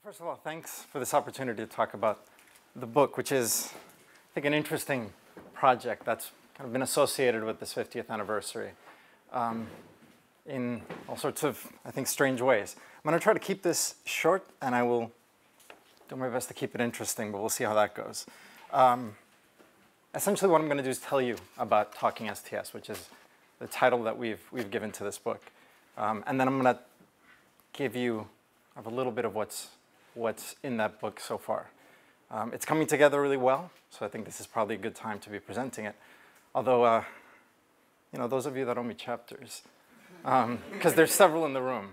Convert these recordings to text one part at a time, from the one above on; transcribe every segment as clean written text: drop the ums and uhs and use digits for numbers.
Well, first of all, thanks for this opportunity to talk about the book, which is, I think, an interesting project that's kind of been associated with this 50th anniversary in all sorts of, I think, strange ways. I'm going to try to keep this short, and I will do my best to keep it interesting, but we'll see how that goes. Essentially, what I'm going to do is tell you about Talking STS, which is the title that we've given to this book. And then I'm going to give you a little bit of what's in that book so far. It's coming together really well, so I think this is probably a good time to be presenting it. Although, you know, those of you that owe me chapters, because there's several in the room.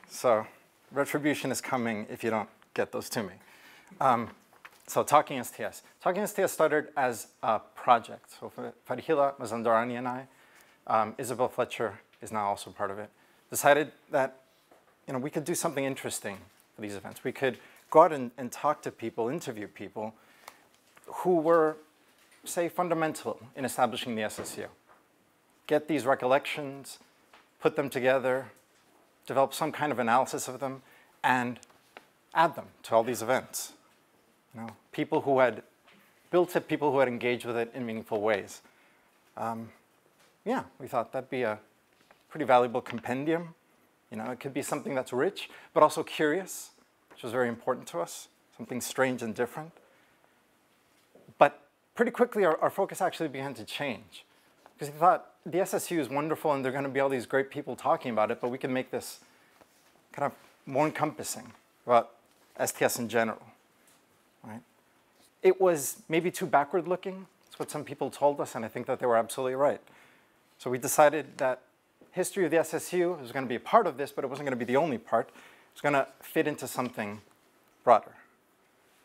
So retribution is coming if you don't get those to me. So Talking STS. Talking STS started as a project. So Farhila Mazandarani and I, Isabel Fletcher is now also part of it, decided that we could do something interesting for these events. We could go out and talk to people, interview people who were, say, fundamental in establishing the SSU. Get these recollections, put them together, develop some kind of analysis of them, and add them to all these events. People who had built it, people who had engaged with it in meaningful ways. Yeah, we thought that'd be a pretty valuable compendium. It could be something that's rich, but also curious, which was very important to us, something strange and different. But pretty quickly, our focus actually began to change, because we thought the SSU is wonderful, and there are going to be all these great people talking about it, but we can make this kind of more encompassing about STS in general. Right? It was maybe too backward-looking. That's what some people told us, and I think that they were absolutely right. So we decided that history of the SSU was going to be a part of this, but it wasn't going to be the only part. It was going to fit into something broader.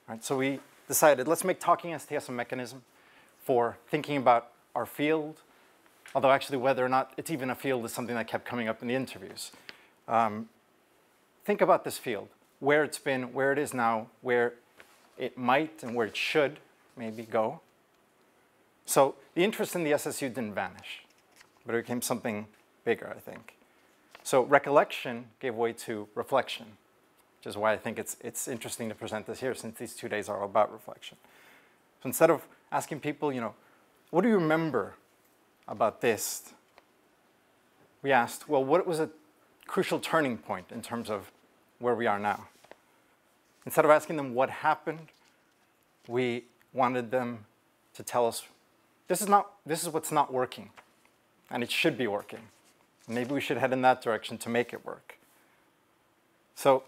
Right? So we decided, let's make Talking STS a mechanism for thinking about our field, although actually whether or not it's even a field is something that kept coming up in the interviews. Think about this field, where it's been, where it is now, where it might and where it should maybe go. So the interest in the SSU didn't vanish, but it became something bigger, I think. So recollection gave way to reflection, which is why I think it's interesting to present this here, since these 2 days are all about reflection. So instead of asking people, what do you remember about this? We asked, well, what was a crucial turning point in terms of where we are now? Instead of asking them what happened, we wanted them to tell us, this is what's not working, and it should be working. Maybe we should head in that direction to make it work. So,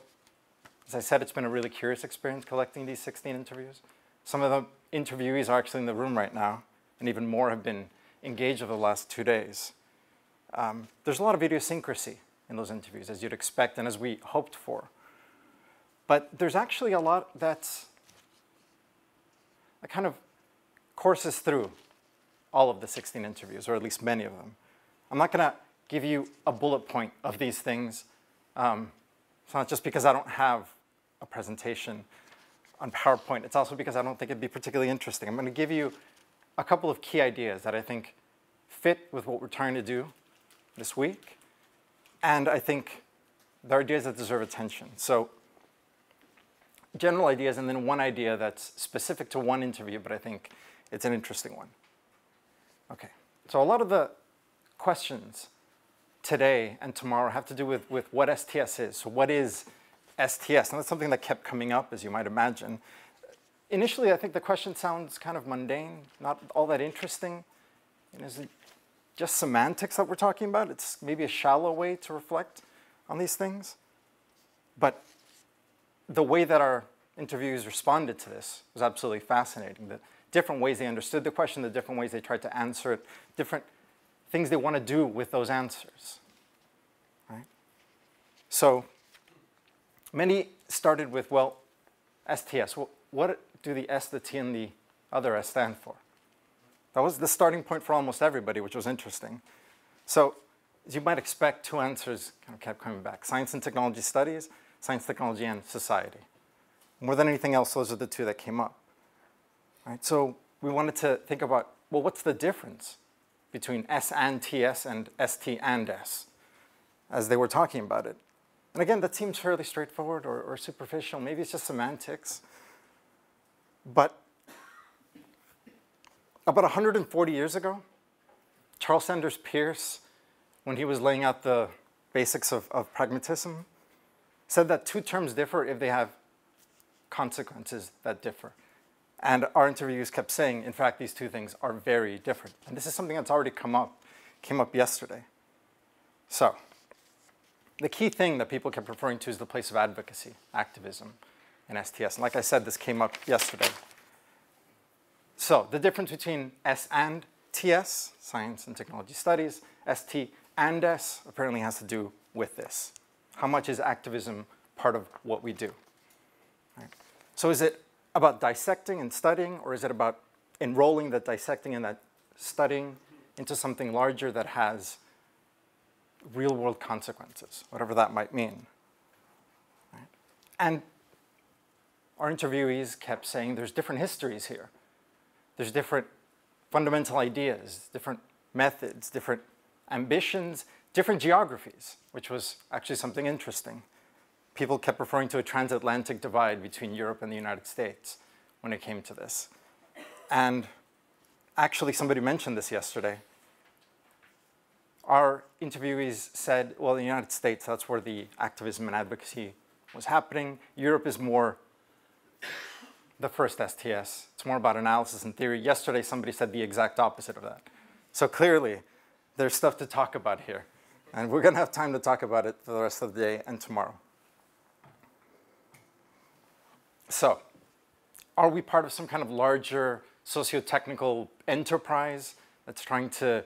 as I said, it's been a really curious experience collecting these 16 interviews. Some of the interviewees are actually in the room right now, and even more have been engaged over the last 2 days. There's a lot of idiosyncrasy in those interviews, as you'd expect and as we hoped for. But there's actually a lot that kind of courses through all of the 16 interviews, or at least many of them. I'm not going to give you a bullet point of these things. It's not just because I don't have a presentation on PowerPoint. It's also because I don't think it'd be particularly interesting. I'm going to give you a couple of key ideas that I think fit with what we're trying to do this week. And I think they're ideas that deserve attention. So general ideas, and then one idea that's specific to one interview, but I think it's an interesting one. Okay, so a lot of the questions today and tomorrow have to do with what STS is. So what is STS? And that's something that kept coming up, as you might imagine. Initially, I think the question sounds kind of mundane, not all that interesting. Is it just semantics that we're talking about? It's maybe a shallow way to reflect on these things. But the way that our interviewees responded to this was absolutely fascinating. The different ways they understood the question, the different ways they tried to answer it, different things they want to do with those answers. Right? So many started with, well, STS. Well, what do the S, the T, and the other S stand for? That was the starting point for almost everybody, which was interesting. So as you might expect, two answers kind of kept coming back. Science and technology studies, science, technology, and society. More than anything else, those are the two that came up. Right? So we wanted to think about, well, what's the difference between S and TS and ST and S, as they were talking about it? And again, that seems fairly straightforward or superficial. Maybe it's just semantics. But about 140 years ago, Charles Sanders Peirce, when he was laying out the basics of pragmatism, said that two terms differ if they have consequences that differ. And our interviewees kept saying, in fact, these two things are very different. And this is something that's already came up yesterday. So the key thing that people kept referring to is the place of advocacy, activism, in STS. And like I said, this came up yesterday. So the difference between S and TS, Science and Technology Studies, ST and S, apparently has to do with this. How much is activism part of what we do? Right. So is it about dissecting and studying, or is it about enrolling that dissecting and that studying into something larger that has real-world consequences, whatever that might mean? Right. And our interviewees kept saying there's different histories here. There's different fundamental ideas, different methods, different ambitions, different geographies, which was actually something interesting. People kept referring to a transatlantic divide between Europe and the United States when it came to this. And actually, somebody mentioned this yesterday. Our interviewees said, well, in the United States, that's where the activism and advocacy was happening. Europe is more the first STS. It's more about analysis and theory. Yesterday, somebody said the exact opposite of that. So clearly, there's stuff to talk about here. And we're going to have time to talk about it for the rest of the day and tomorrow. So, are we part of some kind of larger socio-technical enterprise that's trying to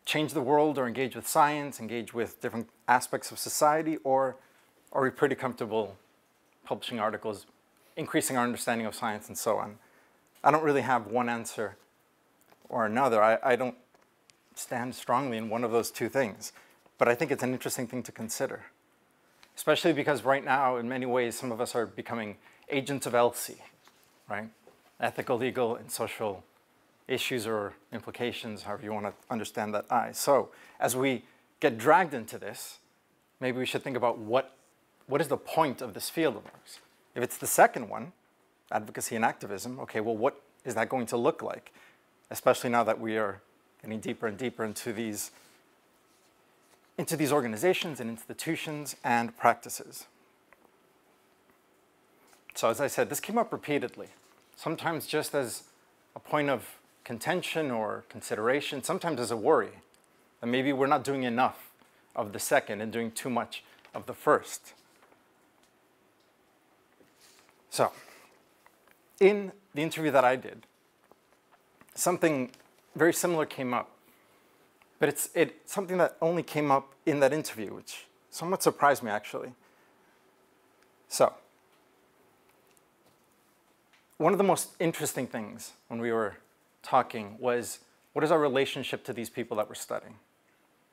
change the world or engage with science, engage with different aspects of society, or are we pretty comfortable publishing articles, increasing our understanding of science, and so on? I don't really have one answer or another. I don't stand strongly in one of those two things, but I think it's an interesting thing to consider, especially because right now, in many ways, some of us are becoming agents of LC, right? Ethical, legal, and social issues or implications, however you want to understand that I. So as we get dragged into this, maybe we should think about what is the point of this field of ours? If it's the second one, advocacy and activism, okay, well, what is that going to look like? Especially now that we are getting deeper and deeper into these organizations and institutions and practices. So as I said, this came up repeatedly, sometimes just as a point of contention or consideration, sometimes as a worry that maybe we're not doing enough of the second and doing too much of the first. So in the interview that I did, something very similar came up, but it's something that only came up in that interview, which somewhat surprised me, actually. So one of the most interesting things when we were talking was, what is our relationship to these people that we're studying?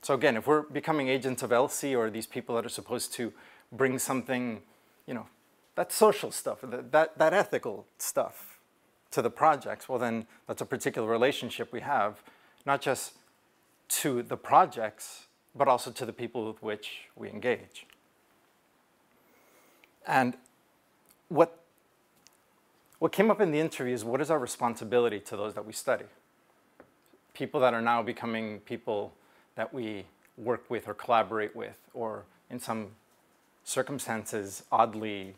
So again, if we're becoming agents of LC, or these people that are supposed to bring something, that social stuff, that ethical stuff to the projects, well then that's a particular relationship we have, not just to the projects, but also to the people with which we engage. And what came up in the interview is, what is our responsibility to those that we study? People that are now becoming people that we work with or collaborate with, or in some circumstances, oddly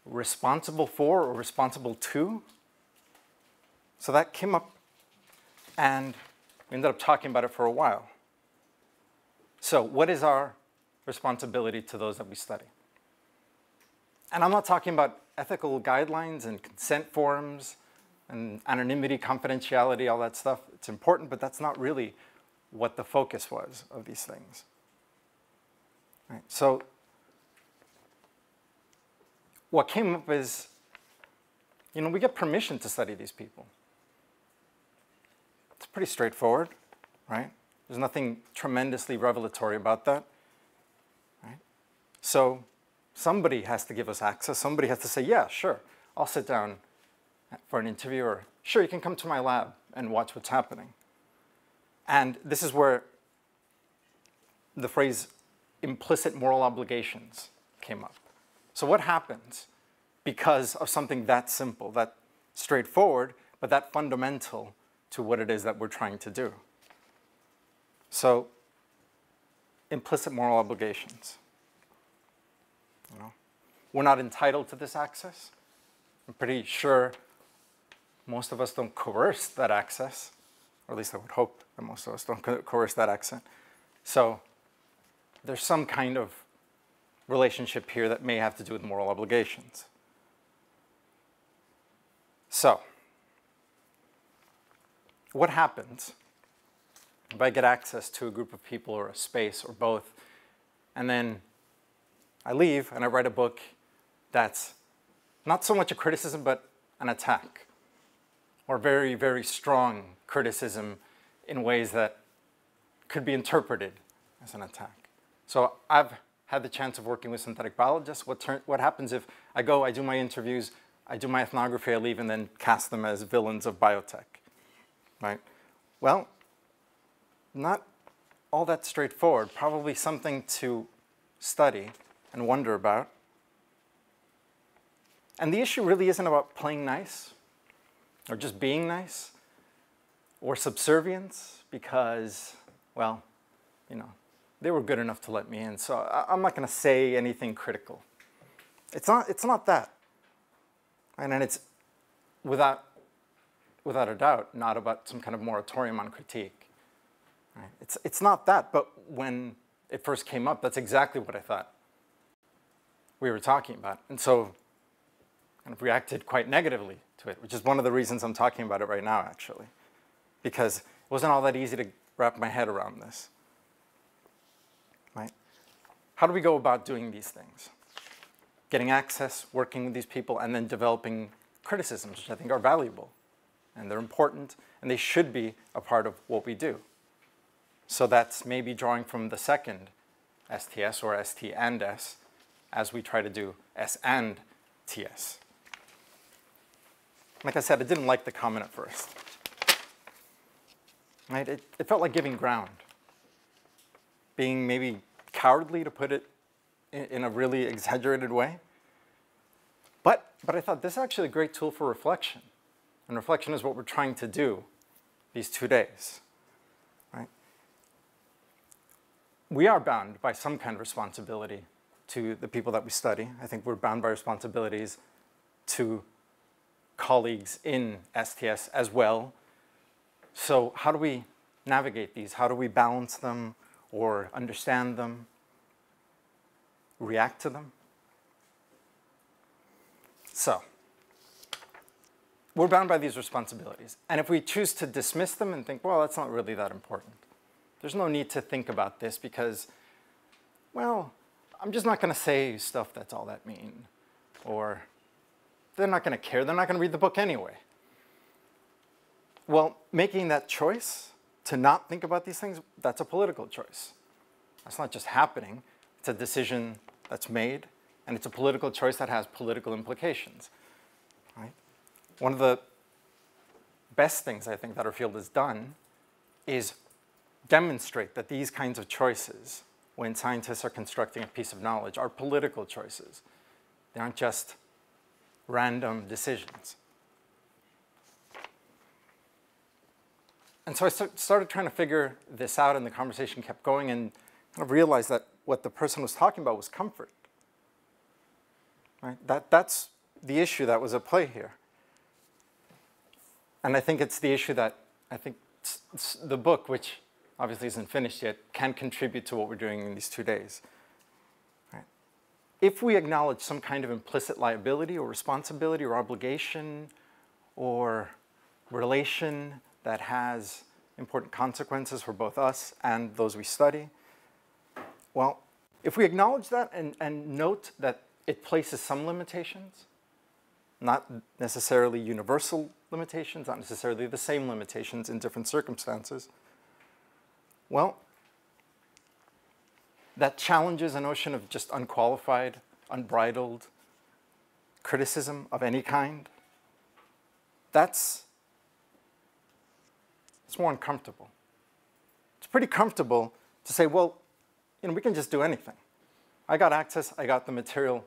responsible for or responsible to. So that came up, and we ended up talking about it for a while. So what is our responsibility to those that we study? And I'm not talking about ethical guidelines and consent forms and anonymity, confidentiality, all that stuff. It's important, but that's not really what the focus was of these things. Right. So what came up is, we get permission to study these people. It's pretty straightforward, right? There's nothing tremendously revelatory about that, right? So somebody has to give us access. Somebody has to say, yeah, sure, I'll sit down for an interview, or sure, you can come to my lab and watch what's happening. And this is where the phrase implicit moral obligations came up. So what happens because of something that simple, that straightforward, but that fundamental to what it is that we're trying to do? So implicit moral obligations. We're not entitled to this access. I'm pretty sure most of us don't coerce that access, or at least I would hope that most of us don't coerce that access. So there's some kind of relationship here that may have to do with moral obligations. So what happens if I get access to a group of people or a space or both, and then I leave and I write a book that's not so much a criticism, but an attack, or very, very strong criticism in ways that could be interpreted as an attack? So I've had the chance of working with synthetic biologists. What happens if I go, I do my interviews, I do my ethnography, I leave, and then cast them as villains of biotech, right? Well, not all that straightforward. Probably something to study and wonder about. And the issue really isn't about playing nice or just being nice or subservience because, well, they were good enough to let me in. So I'm not going to say anything critical. It's not that. And then it's without a doubt not about some kind of moratorium on critique. Right? It's not that, but when it first came up, that's exactly what I thought we were talking about. And so kind of reacted quite negatively to it, which is one of the reasons I'm talking about it right now, actually, because it wasn't all that easy to wrap my head around this. Right? How do we go about doing these things? Getting access, working with these people, and then developing criticisms, which I think are valuable, and they're important, and they should be a part of what we do. So that's maybe drawing from the second STS, or ST and S, as we try to do S and TS. Like I said, I didn't like the comment at first. Right? It felt like giving ground. Being maybe cowardly, to put it in a really exaggerated way. But I thought this is actually a great tool for reflection. And reflection is what we're trying to do these 2 days. Right? We are bound by some kind of responsibility to the people that we study. I think we're bound by responsibilities to colleagues in STS as well. So how do we navigate these? How do we balance them or understand them, react to them? So we're bound by these responsibilities. And if we choose to dismiss them and think, well, that's not really that important, there's no need to think about this because, well, I'm just not going to say stuff that's all that mean. Or they're not going to care. They're not going to read the book anyway. Well, making that choice to not think about these things, that's a political choice. That's not just happening. It's a decision that's made, and it's a political choice that has political implications. Right? One of the best things I think that our field has done is demonstrate that these kinds of choices, when scientists are constructing a piece of knowledge, are political choices. They aren't just random decisions. And so I started trying to figure this out, and the conversation kept going, and I realized that what the person was talking about was comfort. Right? That's the issue that was at play here. And I think it's the issue that I think the book, which obviously isn't finished yet, can contribute to what we're doing in these 2 days. Right? If we acknowledge some kind of implicit liability or responsibility or obligation or relation that has important consequences for both us and those we study, well, if we acknowledge that and note that it places some limitations, not necessarily universal limitations, not necessarily the same limitations in different circumstances, well, that challenges a notion of just unqualified, unbridled criticism of any kind. It's more uncomfortable. It's pretty comfortable to say, well, we can just do anything. I got access, I got the material,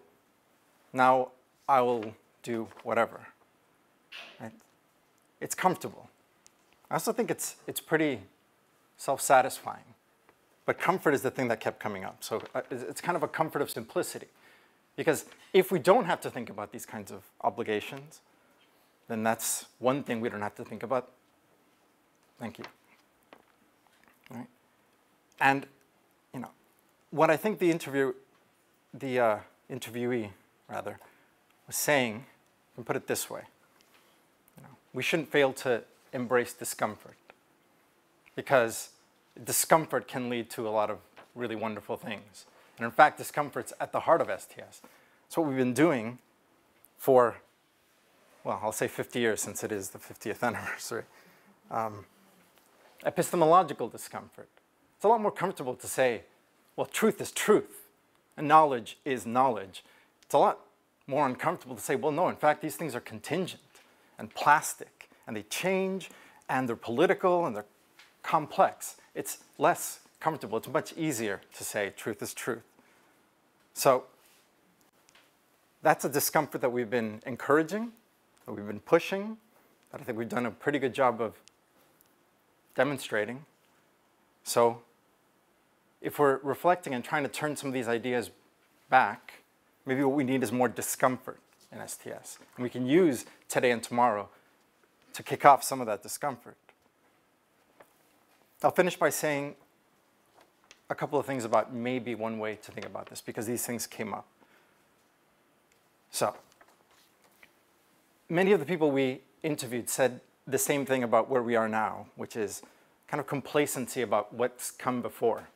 now I will do whatever. Right? It's comfortable. I also think it's pretty self-satisfying. But comfort is the thing that kept coming up. So it's kind of a comfort of simplicity. Because if we don't have to think about these kinds of obligations, then that's one thing we don't have to think about. Thank you. All right? And what I think the interviewee was saying, I can put it this way. We shouldn't fail to embrace discomfort, because discomfort can lead to a lot of really wonderful things. And in fact, discomfort's at the heart of STS. It's what we've been doing for, well, I'll say 50 years, since it is the 50th anniversary. Epistemological discomfort. It's a lot more comfortable to say, well, truth is truth, and knowledge is knowledge. It's a lot more uncomfortable to say, well, no, in fact, these things are contingent and plastic, and they change, and they're political, and they're complex. It's less comfortable. It's much easier to say truth is truth. So that's a discomfort that we've been encouraging, that we've been pushing, that I think we've done a pretty good job of demonstrating. So if we're reflecting and trying to turn some of these ideas back, maybe what we need is more discomfort in STS. And we can use today and tomorrow to kick off some of that discomfort. I'll finish by saying a couple of things about maybe one way to think about this, because these things came up. So many of the people we interviewed said the same thing about where we are now, which is kind of complacency about what's come before.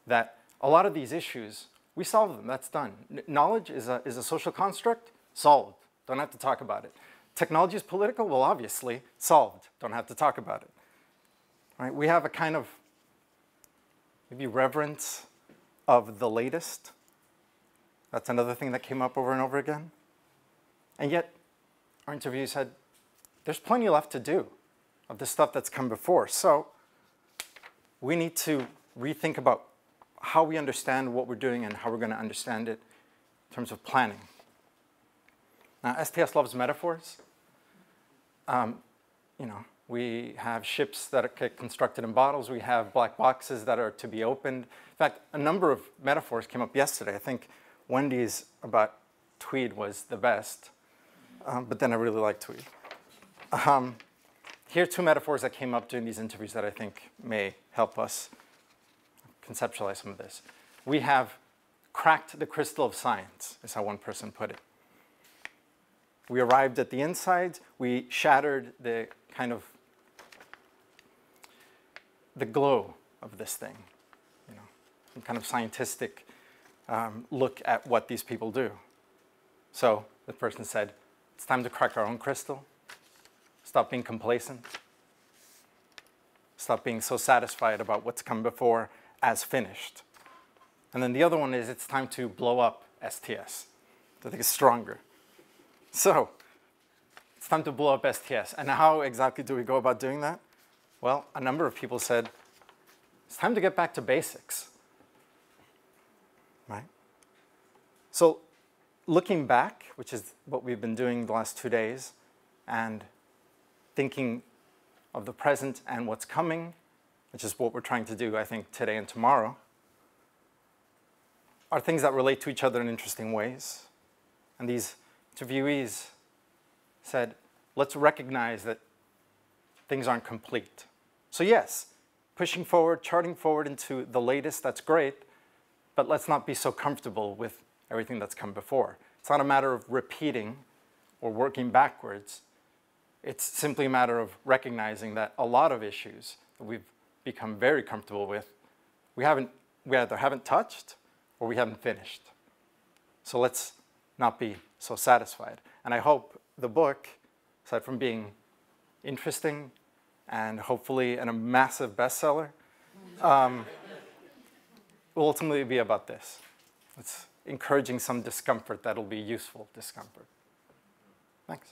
That a lot of these issues, we solve them, that's done. Knowledge is a social construct, solved, don't have to talk about it. Technology is political, well, obviously, solved, don't have to talk about it. Right? We have a kind of maybe reverence of the latest. That's another thing that came up over and over again. And yet, our interview said, there's plenty left to do of the stuff that's come before. So we need to rethink about how we understand what we're doing and how we're going to understand it in terms of planning. Now, STS loves metaphors. We have ships that are constructed in bottles. We have black boxes that are to be opened. In fact, a number of metaphors came up yesterday. I think Wendy's about tweed was the best, but then I really like tweed. Here are two metaphors that came up during these interviews that I think may help us conceptualize some of this. We have cracked the crystal of science, is how one person put it. We arrived at the inside. We shattered the kind of the glow of this thing, some kind of scientific look at what these people do. So the person said, it's time to crack our own crystal, stop being complacent, stop being so satisfied about what's come before as finished. And then the other one is, it's time to blow up STS. I think it's stronger. So it's time to blow up STS. And how exactly do we go about doing that? Well, a number of people said, it's time to get back to basics. Right? So looking back, which is what we've been doing the last 2 days, and thinking of the present and what's coming, which is what we're trying to do, I think, today and tomorrow, are things that relate to each other in interesting ways. And these interviewees said, let's recognize that things aren't complete. So yes, pushing forward, charting forward into the latest, that's great, but let's not be so comfortable with everything that's come before. It's not a matter of repeating or working backwards. It's simply a matter of recognizing that a lot of issues that we've become very comfortable with, we either haven't touched or we haven't finished. So let's not be so satisfied. And I hope the book, aside from being interesting and hopefully a massive bestseller, will ultimately be about this. It's encouraging some discomfort that'll be useful discomfort. Thanks.